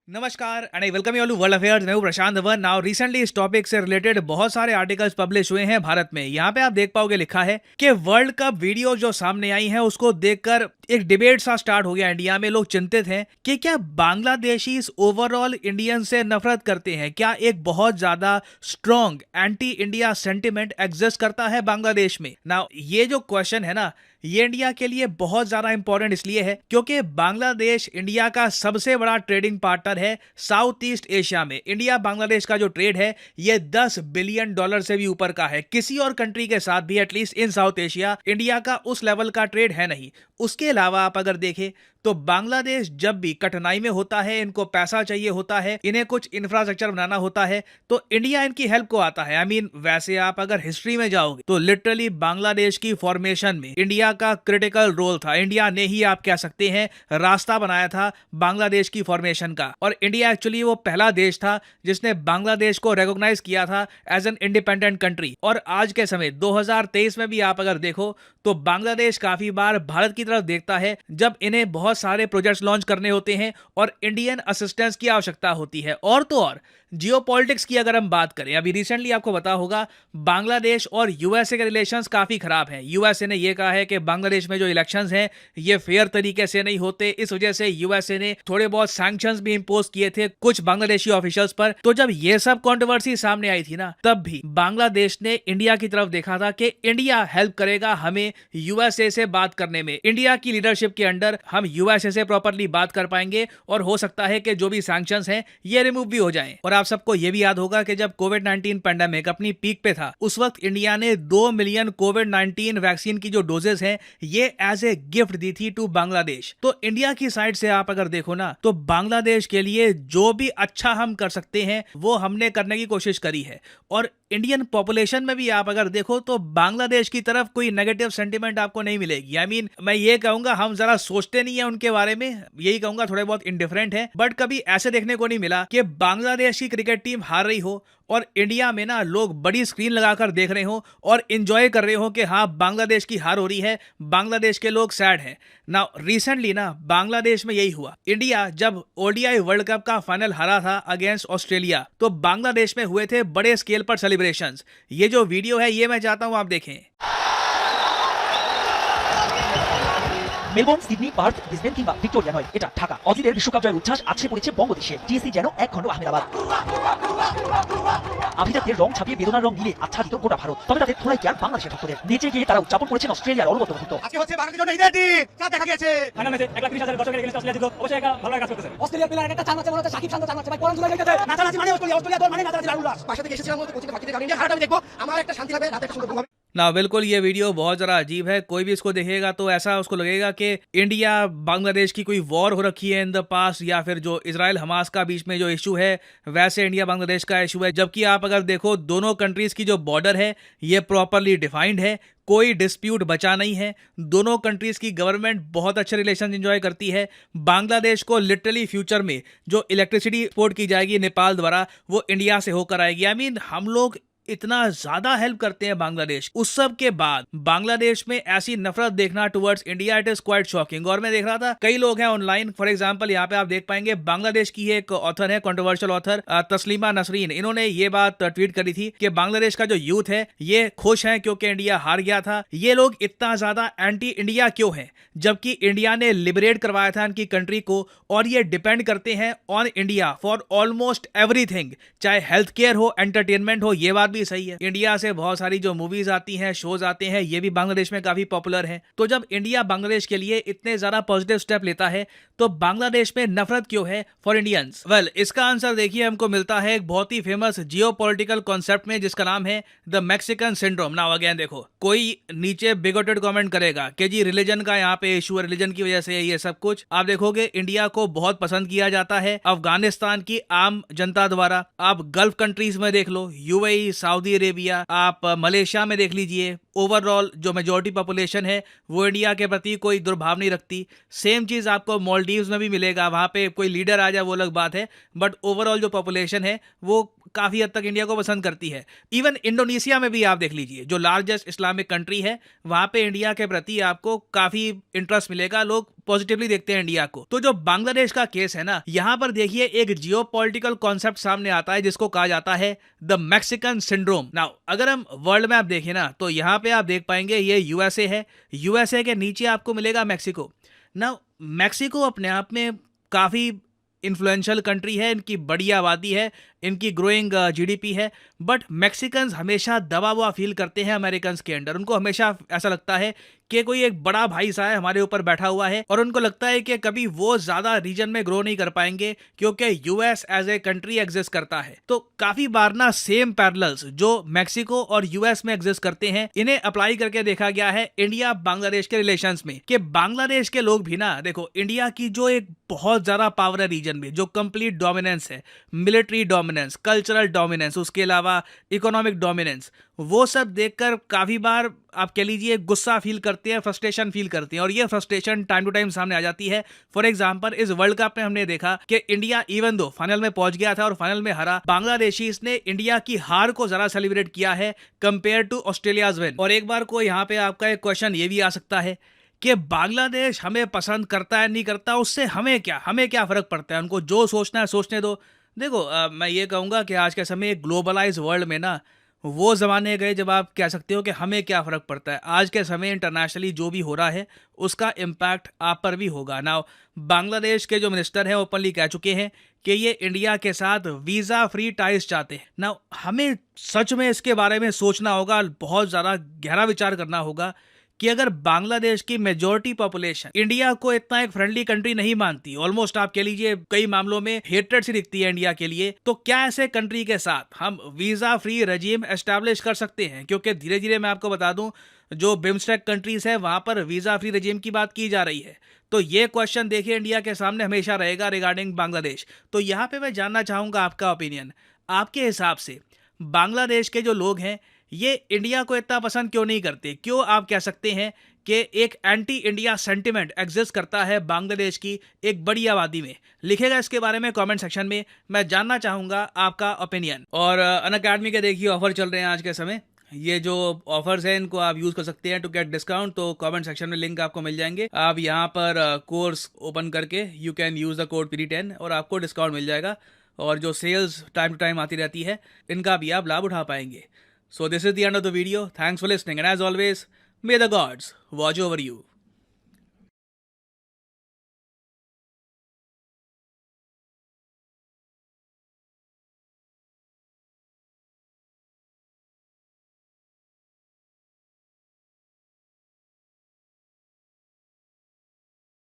नमस्कार and I welcome you all to world affairs. मैं हूं प्रशांत धवन। नाउ रिसेंटली इस टॉपिक से रिलेटेड बहुत सारे आर्टिकल्स पब्लिश हुए हैं भारत में। यहाँ पे आप देख पाओगे लिखा है कि वर्ल्ड कप वीडियो जो सामने आई हैं उसको देखकर एक डिबेट सा स्टार्ट हो गया इंडिया में। लोग चिंतित हैं कि क्या बांग्लादेशी ओवरऑल इंडियन से नफरत करते हैं, क्या एक बहुत ज्यादा strong anti India sentiment exist करता है बांग्लादेश में। नाउ ये जो क्वेश्चन है ना, ये इंडिया के लिए बहुत ज्यादा इंपॉर्टेंट इसलिए है क्योंकि बांग्लादेश इंडिया का सबसे बड़ा ट्रेडिंग पार्टनर है साउथ ईस्ट एशिया में। इंडिया बांग्लादेश का जो ट्रेड है ये $10 बिलियन से भी ऊपर का है। किसी और कंट्री के साथ भी at least in south Asia India का उस लेवल का ट्रेड है नहीं। उसके अलावा आप अगर देखें तो बांग्लादेश जब भी कठिनाई में होता है, इनको पैसा चाहिए होता है, इन्हें कुछ इंफ्रास्ट्रक्चर बनाना होता है, तो इंडिया इनकी हेल्प को आता है। वैसे आप अगर हिस्ट्री में जाओगे तो लिटरली बांग्लादेश की फॉर्मेशन में इंडिया का क्रिटिकल रोल था। इंडिया ने ही आप कह सकते हैं रास्ता बनाया था बांग्लादेश की फॉर्मेशन का। और इंडिया एक्चुअली वो पहला देश था जिसने बांग्लादेश को रिकॉग्नाइज किया था एज एन इंडिपेंडेंट कंट्री। और आज के समय 2023 में भी आप अगर देखो तो बांग्लादेश काफी बार भारत की तरफ देखता है जब इन्हें बहुत सारे प्रोजेक्ट्स लॉन्च करने होते हैं और इंडियन असिस्टेंस की आवश्यकता होती है। और तो और जियोपॉलिटिक्स की अगर हम बात करें, अभी रिसेंटली आपको पता होगा बांग्लादेश और यूएसए के रिलेशंस काफी खराब हैं। यूएसए ने यह कहा है कि बांग्लादेश में जो इलेक्शंस हैं ये फेयर तरीके से नहीं होते, इस वजह से यूएसए ने थोड़े बहुत सैंक्शंस भी इंपोज किए थे कुछ बांग्लादेशी ऑफिशियल्स पर। तो जब ये सब कंट्रोवर्सी सामने आई थी ना, तब भी बांग्लादेश ने इंडिया की तरफ देखा था कि इंडिया हेल्प करेगा हमें यूएसए से बात करने में। इंडिया की लीडरशिप के अंडर हम यूएसए से प्रॉपर्ली बात कर पाएंगे और हो सकता है कि जो भी सैंक्शंस हैं ये रिमूव भी हो जाएं। और आप सबको ये भी याद होगा कि जब कोविड-19 पेंडेमिक अपनी पीक पे था उस वक्त इंडिया ने 2 मिलियन कोविड-19 वैक्सीन की जो डोजेस हैं ये एज ए गिफ्ट दी थी टू बांग्लादेश। तो इंडिया की साइड से आप अगर देखो ना तो बांग्लादेश के लिए जो भी अच्छा हम कर सकते हैं वो हमने करने की कोशिश करी है। और इंडियन पॉपुलेशन में भी आप अगर देखो तो बांग्लादेश की तरफ कोई नेगेटिव सेंटिमेंट आपको नहीं मिलेगी। मैं ये कहूंगा हम जरा सोचते नहीं है उनके बारे में, यही कहूंगा थोड़े बहुत इंडिफरेंट है। बट कभी ऐसे देखने को नहीं मिला कि बांग्लादेश की क्रिकेट टीम हार रही हो और इंडिया में ना लोग बड़ी स्क्रीन लगाकर देख रहे हो और एंजॉय कर रहे हो कि हाँ बांग्लादेश की हार हो रही है, बांग्लादेश के लोग सैड हैं। ना रिसेंटली ना बांग्लादेश में यही हुआ। इंडिया जब ओडीआई वर्ल्ड कप का फाइनल हारा था अगेंस्ट ऑस्ट्रेलिया तो बांग्लादेश में हुए थे बड़े स्केल पर सेलिब्रेशंस। ये जो वीडियो है ये मैं चाहता हूं आप देखें। মেলবোর্ন, সিডনি, পার্থ, ব্রিসবেন কিংবা ভিক্টোরিয়া নয়, এটা ঢাকা। অজিদের বিশ্বকাপ জয়ের উচ্ছ্বাস আছড়ে পড়েছে বঙ্গদেশে। টিএসসি যেন এক খণ্ড আহমেদাবাদ। আভিজাত্যের রং ছাপিয়ে বেদনার রং মিলে আচ্ছাদিত গোটা ভারত। তবে তাদের থোড়াই কেয়ার বাংলাদেশের ভক্তদের। নেচে গিয়ে তারা উদযাপন করেছেন অস্ট্রেলিয়ার অনবদ্য মুহূর্ত। আজকে হচ্ছে বাংলাদেশের জন্য ঈদের দিন। যা দেখা গিয়েছে ফাইনাল ম্যাচে 1,30,000 দর্শকের এগেইনস্ট অস্ট্রেলিয়া জিতলো। অবশ্যই একটা ভালো কাজ করতেছে। অস্ট্রেলিয়া প্লেয়ার একটা চান আছে মনে হচ্ছে সাকিব শান্ত চান আছে ভাই পরান জুলাই যাইতেছে। নাচানাচি মানে অস্ট্রেলিয়া দল মানে নাচানাচি লাউল্লাস। বাসা থেকে এসেছিলাম মতো কোচিং বাকিতে ইন্ডিয়া হারটা আমি দেখবো। আমার একটা শান্তি লাগবে, রাতে একটা সুন্দর ঘুম হবে। ना बिल्कुल ये वीडियो बहुत ज़रा अजीब है। कोई भी इसको देखेगा तो ऐसा उसको लगेगा कि इंडिया बांग्लादेश की कोई वॉर हो रखी है इन द पास्ट, या फिर जो इजराइल हमास का बीच में जो इशू है वैसे इंडिया बांग्लादेश का इशू है। जबकि आप अगर देखो दोनों कंट्रीज़ की जो बॉर्डर है ये प्रॉपरली डिफाइंड है, कोई डिस्प्यूट बचा नहीं है। दोनों कंट्रीज़ की गवर्नमेंट बहुत अच्छे रिलेशन एंजॉय करती है। बांग्लादेश को लिटरली फ्यूचर में जो इलेक्ट्रिसिटी एक्सपोर्ट की जाएगी नेपाल द्वारा वो इंडिया से होकर आएगी। हम लोग इतना ज्यादा हेल्प करते हैं बांग्लादेश, उस सब के बाद बांग्लादेश में ऐसी नफरत देखना towards India, it is quite shocking. और मैं देख रहा था कई लोग हैं ऑनलाइन, फॉर एग्जांपल यहाँ पे आप देख पाएंगे बांग्लादेश की एक ऑथर है, कंट्रोवर्शियल ऑथर तस्लीमा नसरीन। इन्होंने ये बात ट्वीट करी थी कि बांग्लादेश का जो यूथ है ये खुश है क्योंकि इंडिया हार गया था। ये लोग इतना ज्यादा एंटी इंडिया क्यों है जबकि इंडिया ने लिबरेट करवाया था इनकी कंट्री को और ये डिपेंड करते हैं on India for almost everything, चाहे हेल्थ केयर हो, एंटरटेनमेंट हो। ये बात भी सही है। इंडिया से बहुत सारी जो मूवीज आती हैं, शोज आते हैं, ये भी बांग्लादेश में काफी पॉपुलर हैं। तो जब इंडिया बांग्लादेश के लिए इतने ज्यादा पॉजिटिव स्टेप लेता है तो बांग्लादेश में नफरत क्यों है फॉर इंडियंस? वेल, इसका आंसर देखिए हमको मिलता है एक बहुत ही फेमस जियोपॉलिटिकल कॉन्सेप्ट में जिसका नाम है the Mexican syndrome. Now again देखो, कोई नीचे बिगोटेड कमेंट करेगा कि जी रिलीजन का यहाँ पे इशू है, रिलीजन की वजह से ये सब कुछ। आप देखोगे इंडिया को बहुत पसंद किया जाता है अफगानिस्तान की आम जनता द्वारा। आप गल्फ कंट्रीज में देख लो, यूएई, सऊदी अरेबिया, आप मलेशिया में देख लीजिए, ओवरऑल जो मेजॉरिटी पॉपुलेशन है वो इंडिया के प्रति कोई दुर्भाव नहीं रखती। सेम चीज़ आपको मालदीव्स में भी मिलेगा, वहाँ पे कोई लीडर आ जाए वो अलग बात है, बट ओवरऑल जो पॉपुलेशन है वो काफ़ी हद तक इंडिया को पसंद करती है। इवन इंडोनेशिया में भी आप देख लीजिए, जो लार्जेस्ट इस्लामिक कंट्री है, वहाँ पे इंडिया के प्रति आपको काफ़ी इंटरेस्ट मिलेगा, लोग पॉजिटिवली देखते हैं इंडिया को। तो जो बांग्लादेश का केस है ना, यहाँ पर देखिए एक जियोपॉलिटिकल कॉन्सेप्ट सामने आता है जिसको कहा जाता है द मैक्सिकन सिंड्रोम। नाउ अगर हम वर्ल्ड मैप देखें ना, तो यहाँ पे आप देख पाएंगे ये यूएसए है, यूएसए के नीचे आपको मिलेगा मैक्सिको। नाउ मैक्सिको अपने आप में काफ़ी इन्फ्लुएंशियल कंट्री है, इनकी बड़ी आबादी है, इनकी ग्रोइंग जीडीपी है, बट मैक्सिकन्स हमेशा दबा हुआ फील करते हैं अमेरिकन्स के अंडर। उनको हमेशा ऐसा लगता है कि कोई एक बड़ा भाई सा है हमारे ऊपर बैठा हुआ है, और उनको लगता है कि कभी वो ज़्यादा रीजन में ग्रो नहीं कर पाएंगे क्योंकि US as a country exist करता है। तो काफ़ी बार ना सेम पैरेलल्स जो मैक्सिको और यूएस में एग्जिस्ट करते हैं, इन्हें अप्लाई करके देखा गया है इंडिया बांग्लादेश के रिलेशंस में, कि बांग्लादेश के लोग भी ना, देखो इंडिया की जो एक बहुत ज़्यादा पावर है रीजन में, जो कंप्लीट डोमिनेंस है, मिलिट्री डोमिनेंस, कल्चरल डोमिनेंस, उसके अलावा इकोनॉमिक डोमिनेंस, वो सब देखकर काफ़ी बार आप कह लीजिए गुस्सा फील करते हैं, फ्रस्ट्रेशन फील करते हैं, और ये फ्रस्ट्रेशन टाइम टू टाइम सामने आ जाती है। फॉर एग्जांपल इस वर्ल्ड कप में हमने देखा कि इंडिया इवन दो फाइनल में पहुंच गया था और फाइनल में हरा, बांग्लादेशीज ने इंडिया की हार को जरा सेलिब्रेट किया है कंपेयर टू ऑस्ट्रेलियाज विन। और एक बार को यहाँ पे आपका एक क्वेश्चन ये भी आ सकता है कि बांग्लादेश हमें पसंद करता है नहीं करता, उससे हमें क्या फ़र्क पड़ता है, उनको जो सोचना है सोचने दो। देखो मैं ये कहूँगा कि आज के समय ग्लोबलाइज वर्ल्ड में ना वो ज़माने गए जब आप कह सकते हो कि हमें क्या फ़र्क पड़ता है। आज के समय इंटरनेशनली जो भी हो रहा है उसका इम्पैक्ट आप पर भी होगा। नाउ बांग्लादेश के जो मिनिस्टर हैं ओपनली कह चुके हैं कि ये इंडिया के साथ वीज़ा फ्री टाइज चाहते हैं। नाउ हमें सच में इसके बारे में सोचना होगा, बहुत ज़्यादा गहरा विचार करना होगा कि अगर बांग्लादेश की मेजॉरिटी पॉपुलेशन इंडिया को इतना एक फ्रेंडली कंट्री नहीं मानती, ऑलमोस्ट आप कह लीजिए कई मामलों में हेट्रेड सी दिखती है इंडिया के लिए, तो क्या ऐसे कंट्री के साथ हम वीजा फ्री रजीम एस्टैब्लिश कर सकते हैं? क्योंकि धीरे धीरे मैं आपको बता दूं, जो बिम्स्टेक कंट्रीज है वहां पर वीजा फ्री रजीम की बात की जा रही है। तो ये क्वेश्चन देखिए इंडिया के सामने हमेशा रहेगा रिगार्डिंग बांग्लादेश। तो यहाँ पे मैं जानना चाहूंगा आपका ओपिनियन, आपके हिसाब से बांग्लादेश के जो लोग हैं ये इंडिया को इतना पसंद क्यों नहीं करते? क्यों आप कह सकते हैं कि एक एंटी इंडिया सेंटिमेंट एग्जिस्ट करता है बांग्लादेश की एक बड़ी आबादी में? लिखेगा इसके बारे में कमेंट सेक्शन में, मैं जानना चाहूँगा आपका ओपिनियन। और अनअकैडमी के देखिए ऑफर चल रहे हैं आज के समय, ये जो ऑफर्स हैं इनको आप यूज़ कर सकते हैं टू गेट डिस्काउंट। तो कमेंट सेक्शन में लिंक आपको मिल जाएंगे, आप यहाँ पर कोर्स ओपन करके you can use the code PD10 और आपको डिस्काउंट मिल जाएगा। और जो सेल्स टाइम टू टाइम आती रहती है इनका भी आप लाभ उठा पाएंगे। So this is the end of the video. Thanks for listening, and as always, may the gods watch over you.